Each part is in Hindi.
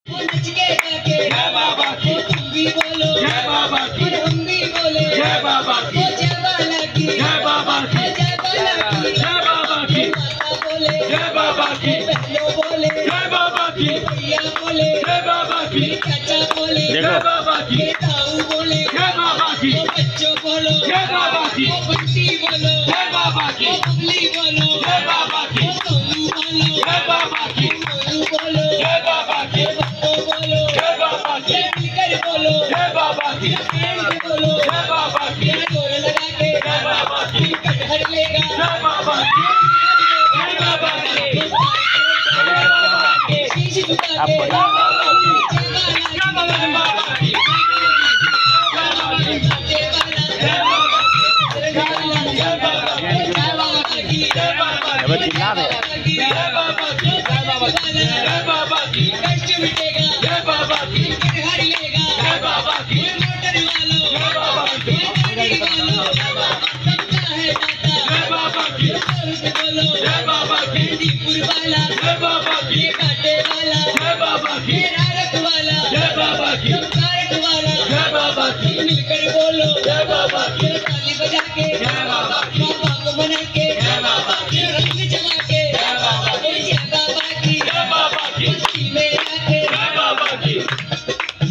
नच के गाके जय बाबा की, तुम भी बोलो जय बाबा की, हम भी बोले जय बाबा की, जय बाला की, जय बाबा की, जय बाला की, जय बाबा की, माता बोले जय बाबा की, बहनों बोले जय बाबा की, भैया बोले जय बाबा की, चाचा बोले जय बाबा की, ताऊ बोले जय बाबा की, बच्चों बोलो जय बाबा की, बंटी बोलो जय बाबा की, बबली बोलो जय बाबा की, सोनू बोलो जय बाबा की, मोनू बोलो जय बाबा की, बप्पो बोलो जय बाबा की, मिलकर बोलो जय बाबा की, बोलो जय बाबा की, जोर लगा के जय बाबा की, कटहर लेगा जय बाबा की, जय बाबा की, शीश झुका के जय बाबा की, जय बाबा की, चिल्ला रहे जय बाबा की, जय बाबा की, जय बाबा की, कष्ट मिटेगा जय बाबा की, घर लेगा जय बाबा की, मोटर वालों जय बाबा की, गाड़ी वालों जय बाबा सबका है दाता जय बाबा की, बोलो जय बाबा की, दीपुर वाला जय बाबा की, कांटे वाला जय बाबा की, रारक वाला जय बाबा की, कारक वाला जय बाबा की, मिलकर बोलो जय बाबा की, ताली बजा के जय बाबा की, बाबा को मना के जय बाबा की, रंग जमा के जय बाबा की, जय बाबा की, जय बाबा की, खुशी में आके जय बाबा की,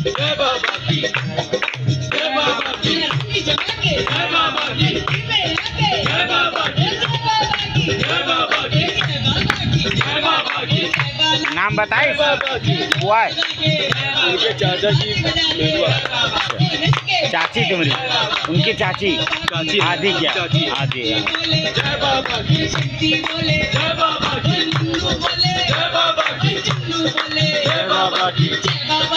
जय बाबा की, जय बाबा की, रंग जमा के जय बाबा की, खुशी में आके जय बाबा की, जय बाबा की, जय बाबा की, जय बाबा की, जय बाबा की, नाम बताइए बुआ है उनके चाचा की बेटुआ चाची तुम्हारी उनकी चाची चाची आदि क्या चाची आदि जय बाबा की, शक्ति बोले जय बाबा की, बोले जय बाबा की, बोले जय बाबा की, जय बाबा